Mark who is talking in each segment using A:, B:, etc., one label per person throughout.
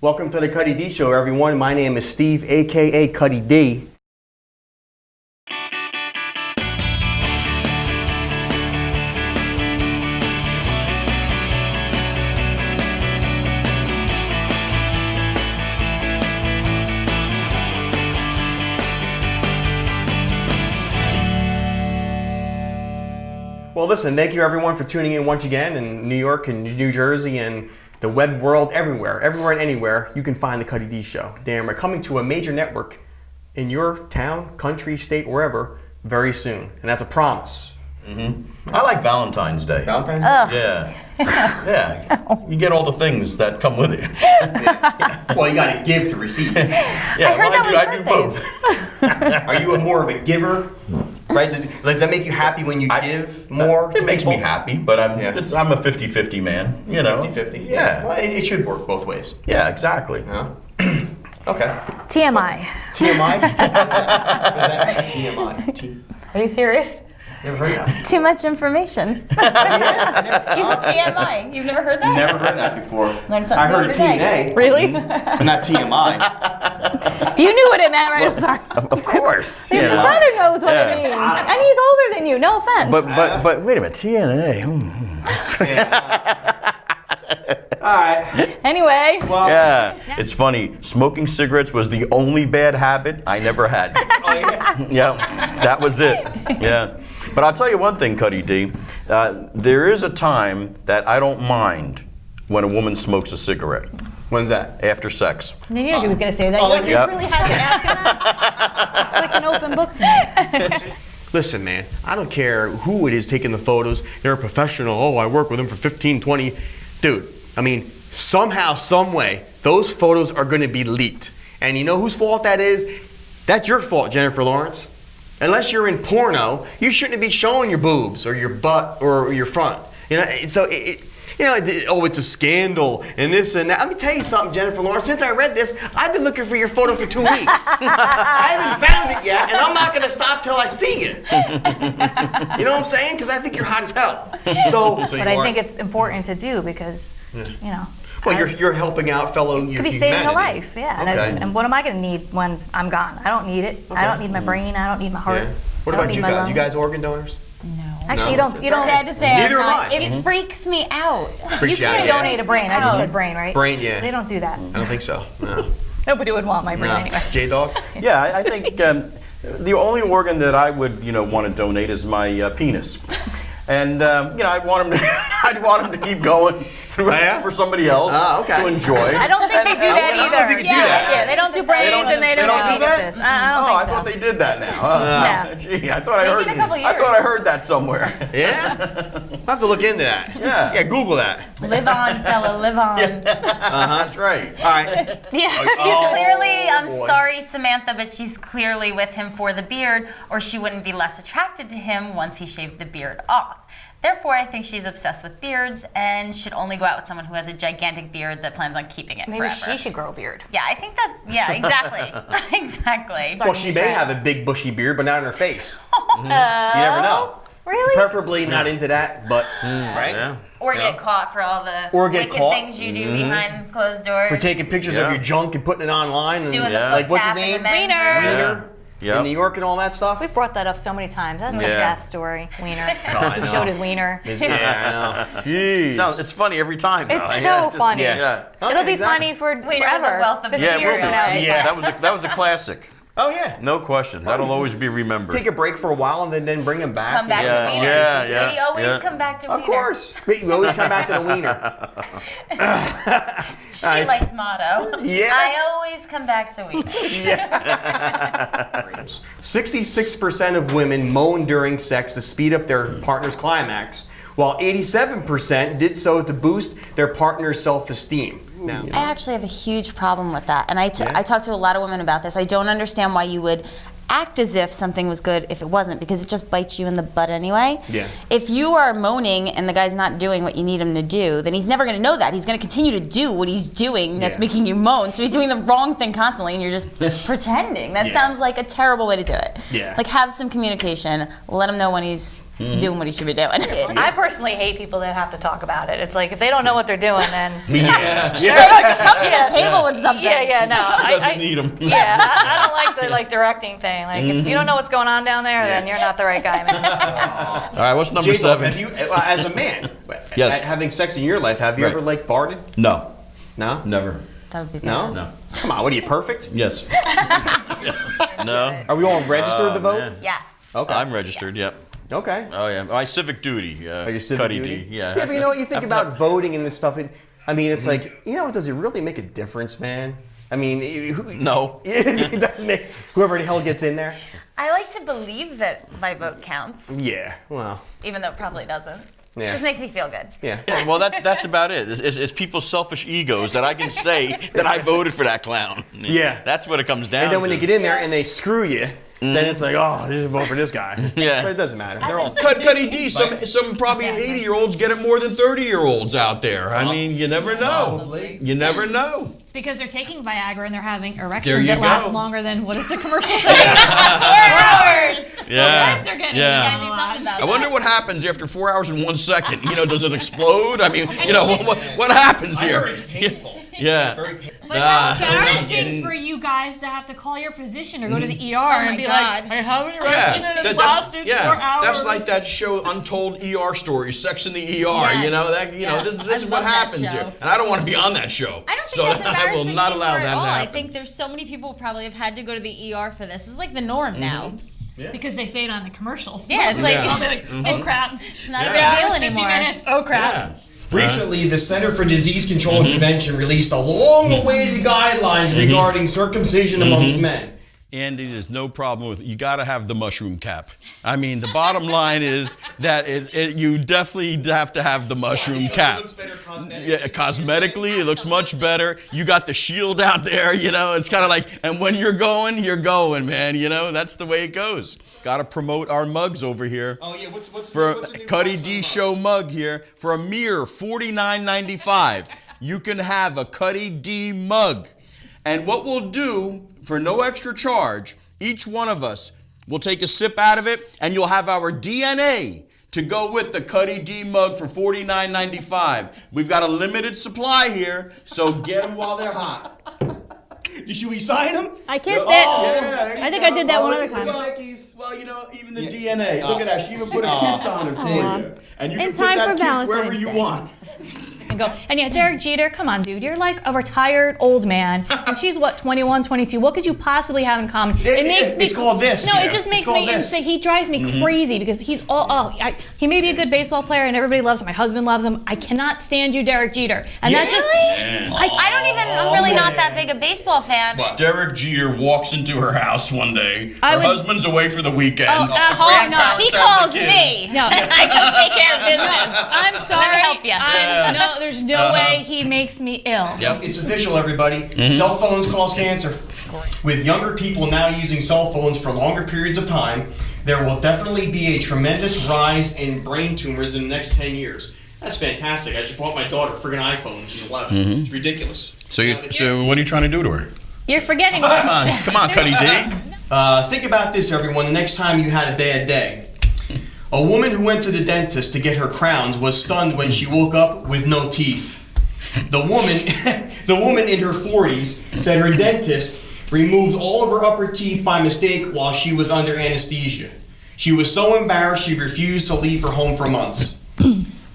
A: Welcome to the Cuddy D Show, everyone. My name is Steve, aka Cuddy D. Well, listen, thank you everyone for tuning in once again in New York and New Jersey and the web world, everywhere and anywhere, you can find the Cuddy D Show. Damn, we're coming to a major network in your town, country, state, wherever, very soon. And that's a promise.
B: Mm-hmm. I like Valentine's Day.
A: Valentine's Day?
B: Yeah. Yeah. You get all the things that come with it.
A: Yeah. Well, you gotta give to receive.
B: Yeah, I do both.
A: Are you more of a giver? Right? Does that make you happy when you give more?
B: It makes me happy, but I'm a 50-50 man, you know.
A: 50-50?
B: Yeah.
A: Well, it should work both ways.
B: Yeah, exactly.
A: Yeah. Okay.
C: TMI.
A: TMI? TMI.
C: Are you serious?
A: Never heard that.
C: Too much information. TMI. You've never heard that?
A: Never heard that before.
C: Learn something
A: I heard
C: every day.
A: TNA.
C: Really?
A: But not TMI.
C: You knew what it meant, right? I'm sorry.
B: Of course.
C: Your brother knows what it means. And he's older than you, no offense.
B: But wait a minute, TNA.
A: All right.
C: Anyway.
A: Well,
B: Yeah, it's funny. Smoking cigarettes was the only bad habit I never had.
A: Oh, yeah?
B: Yeah, that was it. Yeah. But I'll tell you one thing, Cuddy D. There is a time that I don't mind when a woman smokes a cigarette.
A: When's that?
B: After sex.
C: I knew he was going to say that.
A: Oh,
C: You
B: yep.
C: really had to ask him that? It's like an open book tonight.
A: Listen, man, I don't care who it is taking the photos. They're a professional. Oh, I work with them for 15, 20. Dude, I mean, somehow, some way, those photos are going to be leaked. And you know whose fault that is? That's your fault, Jennifer Lawrence. Unless you're in porno, you shouldn't be showing your boobs or your butt or your front. You know, so it's a scandal and this and that. Let me tell you something, Jennifer Lawrence. Since I read this, I've been looking for your photo for 2 weeks. I haven't found it yet, and I'm not going to stop till I see it. You know what I'm saying? Because I think you're hot as hell.
C: But I think it's important to do because, you know.
A: Well, you're helping out fellow humanity.
C: Could be saving a life, yeah.
A: Okay.
C: And what am I going to need when I'm gone? I don't need it.
A: Okay.
C: I don't need my brain. I don't need my heart.
A: Yeah. What
C: I don't
A: about
C: need
A: you
C: my
A: guys?
C: lungs.
A: You guys organ donors?
D: No.
C: Actually,
A: No?
C: you don't.
D: Sad to say,
A: Neither
D: I'm
A: am
D: not.
A: I.
D: It freaks me out.
A: Freaks
C: You
A: you out,
C: can't
A: yeah.
C: donate a brain. I just said brain, right?
A: Brain, yeah.
C: They don't do that.
A: I don't think so. No.
C: Nobody would want my brain
A: No.
C: anyway.
A: J-Dog?
B: Yeah, I think the only organ that I would, want to donate is my penis. And I'd want him to keep going through for somebody else to enjoy.
C: I don't think they do that
A: I don't
C: either.
A: think you do that.
C: Yeah, they don't do brains and they don't do penises. I don't think so.
B: I thought they did that now.
C: No.
B: Gee, I thought
D: Maybe in a couple
B: I thought I heard that somewhere.
A: Yeah? I'll have to look into that.
B: Yeah.
A: Yeah, Google that.
D: Live on, fella, live on.
B: That's right.
A: All right.
C: Yeah.
D: She's clearly, I'm sorry, Samantha, but she's clearly with him for the beard, or she wouldn't be less attracted to him once he shaved the beard off. Therefore, I think she's obsessed with beards and should only go out with someone who has a gigantic beard that plans on keeping it
C: Maybe
D: forever.
C: she should grow a beard.
D: Yeah, I think that's, exactly. Exactly.
A: Well, she may have a big bushy beard, but not in her face. You never know.
C: Really?
A: Preferably not into that, but, right?
B: Yeah.
D: Or get caught for all the
A: Or get
D: wicked
A: caught.
D: things you do behind closed doors.
A: For taking pictures of your junk and putting it online. And,
D: Doing the
A: like,
D: foot
A: what's his
D: tap in
A: name?
D: the men's
C: Wiener.
D: room.
A: In New York and all that stuff?
C: We've brought that up so many times. That's the
B: Yeah.
C: best story. Wiener.
A: I
C: Who
A: know.
C: showed his wiener.
A: Yeah, I know. Jeez.
B: It's funny every time.
C: It's
B: though.
C: so funny.
B: Yeah.
C: It'll be
A: Exactly.
C: funny for
D: Wiener is a
C: forever.
D: wealth of
C: 50
B: Yeah, it
C: years
B: will
C: from
B: be.
C: now.
A: Yeah.
B: That was a classic.
A: Oh, yeah.
B: No question. That'll always be remembered.
A: Take a break for a while and then bring him back.
D: Come back
B: Yeah,
D: to Wiener.
B: yeah,
D: We always
B: yeah.
D: come back to Wiener.
A: Of course. We always come back to the wiener.
D: She likes motto.
A: Yeah.
D: I always come back to Wiener.
A: 66% of women moan during sex to speed up their partner's climax, while 87% did so to boost their partner's self-esteem. Now,
D: I actually have a huge problem with that, and I talk to a lot of women about this. I don't understand why you would act as if something was good if it wasn't, because it just bites you in the butt anyway.
A: Yeah.
D: If you are moaning and the guy's not doing what you need him to do, then he's never going to know that. He's going to continue to do what he's doing that's making you moan. So he's doing the wrong thing constantly, and you're just pretending. That sounds like a terrible way to do it.
A: Yeah.
D: Like, have some communication. Let him know when he's doing what he should be doing.
C: I personally hate people that have to talk about it. It's like if they don't know what they're doing, then
D: Come to the table with something.
C: no.
B: Doesn't need them.
C: Yeah, I don't like the directing thing. Like if you don't know what's going on down there, then you're not the right guy, man.
B: All right, what's number
A: J-Dog,
B: 7?
A: have you, as a man,
B: Yes.
A: having sex in your life, have you
B: Right.
A: ever like farted?
B: No,
A: No?
B: never.
D: That would be bad.
A: No?
B: No.
A: Come on, what are you, perfect?
B: Yes. No.
A: Are we all registered to vote?
B: man.
D: Yes.
A: Okay.
B: I'm registered. Yep.
A: Okay.
B: Oh yeah, my civic duty.
A: Your civic
B: Cuddy
A: duty?
B: D. Yeah.
A: Yeah, but you know what? You think about voting and this stuff. I mean, it's like, you know, does it really make a difference, man? I mean,
B: No.
A: it doesn't make whoever the hell gets in there.
D: I like to believe that my vote counts,
A: Yeah. Well.
D: even though it probably doesn't.
A: Yeah.
D: It just makes me feel good.
A: Yeah.
B: Yeah, well, that's about it. It's people's selfish egos that I can say that I voted for that clown.
A: Yeah.
B: That's what it comes down to.
A: And then when they get in there and they screw you, then it's like, oh, I just vote for this guy.
B: Yeah.
A: But it doesn't matter. They're all.
E: Cuddy D, some probably 80-year-olds get it more than 30-year-olds out there. I mean, you never know.
F: Probably.
E: You never know.
G: It's because they're taking Viagra and they're having
E: There
G: erections
E: you
G: that last
E: go.
G: longer than, what is the commercial say? 4 hours. So of course they're getting
B: Yeah.
G: it.
D: Do something about
E: I wonder
D: that.
E: what happens after 4 hours and 1 second. You know, does it explode? I mean, you know, what happens
F: I
E: here?
F: heard it's painful.
E: Yeah.
F: Very painful.
G: But how embarrassing for you guys to have to call your physician or go to the ER and be
C: God.
G: like, I have an erection and it's lasted 4 hours.
E: That's like that show Untold ER Stories, Sex in the ER.
C: Yes.
E: You know that. You know this
C: I
E: is what
C: love that
E: happens
C: show.
E: here, and I don't want to be on that show.
C: I don't think
E: so
C: that's
E: I
C: embarrassing
E: will not allow
C: anymore
E: that
C: at all.
E: to
C: I
E: happen.
C: think there's so many people probably have had to go to the ER for this. It's like the norm now.
G: Because they say it on the commercials.
C: Yeah, it's like
G: I'll be like, oh crap.
C: it's not a
G: 3
C: big
G: hours,
C: deal
G: 50
C: anymore.
G: minutes. Oh crap.
E: Yeah.
F: Recently, the Center for Disease Control and Prevention released a long-awaited guidelines regarding circumcision amongst men.
E: Andy, there's no problem with it. You got to have the mushroom cap. I mean, the bottom line is that you definitely have to have the mushroom cap.
F: It looks better cosmetically.
E: Yeah, cosmetically, it looks much better. You got the shield out there, you know. It's kind of like, and when you're going, man. You know, that's the way it goes. Got to promote our mugs over here.
F: Oh yeah, what's
E: For
F: the new
E: Cuddy
F: price
E: D
F: on
E: Show mug here for a mere $49.95. You can have a Cuddy D mug. And what we'll do for no extra charge, each one of us will take a sip out of it, and you'll have our DNA to go with the Cuddy D mug for $49.95. We've got a limited supply here, so get them while they're hot.
F: Should we sign them?
G: I kissed
E: Oh,
G: it.
E: there you
G: I think
E: go.
G: I did that one
E: Oh,
G: other time.
E: Well, you know, even the DNA. Look at that. She even put a kiss on him. See? And you
G: In
E: can
G: time
E: put
G: for
E: that kiss wherever
G: Valentine's
E: you
G: Day.
E: want.
G: And go. And yeah, Derek Jeter, come on, dude. You're like a retired old man. And she's what, 21, 22. What could you possibly have in common?
F: It's called this.
G: No,
F: Yeah.
G: it just
F: It's
G: makes
F: called
G: me
F: this.
G: insane. He drives me crazy because he's he may be a good baseball player and everybody loves him. My husband loves him. I cannot stand you, Derek Jeter. And that just
D: I'm really not that big a baseball fan.
E: Derek Jeter walks into her house one day.
G: I
E: Her
G: would-
E: husband's away for the weekend.
G: Oh, absolutely not.
D: She
E: Grandparents have
D: calls
E: the kids.
D: me.
G: No.
D: I can take care of business.
G: I'm sorry.
D: help ya.
G: No, there's no way he makes me ill.
F: Yep, it's official, everybody. Cell phones cause cancer. With younger people now using cell phones for longer periods of time, there will definitely be a tremendous rise in brain tumors in the next 10 years. That's fantastic. I just bought my daughter a friggin' iPhone. She's 11. It's ridiculous.
E: So what are you trying to do to her?
G: You're forgetting.
E: Come on, Cuddy D.
F: Think about this, everyone, the next time you had a bad day. A woman who went to the dentist to get her crowns was stunned when she woke up with no teeth. The woman in her 40s said her dentist removed all of her upper teeth by mistake while she was under anesthesia. She was so embarrassed she refused to leave her home for months.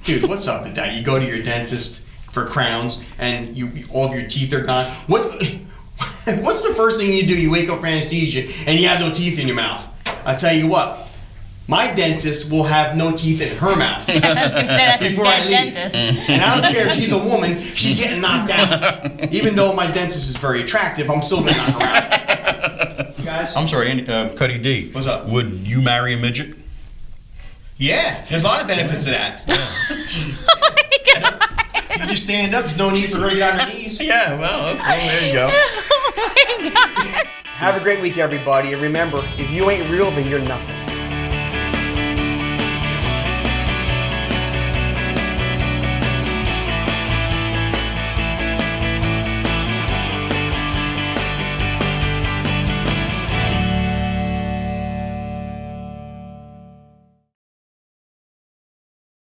F: Dude, what's up with that? You go to your dentist for crowns and all of your teeth are gone. What's the first thing you do? You wake up from anesthesia and you have no teeth in your mouth. I tell you what, my dentist will have no teeth in her mouth.
D: That's a
F: Before I
D: dead
F: leave.
D: dentist.
F: And I don't care if she's a woman, she's getting knocked out. Even though my dentist is very attractive, I'm still gonna knock her out. You guys?
E: I'm sorry, Andy, Cuddy D.
F: What's up?
E: Would you marry a midget?
F: Yeah, there's a lot of benefits to that. You just stand up, there's no need for her to get on her knees.
E: Yeah, well, there you go.
A: Have a great week, everybody. And remember, if you ain't real, then you're nothing.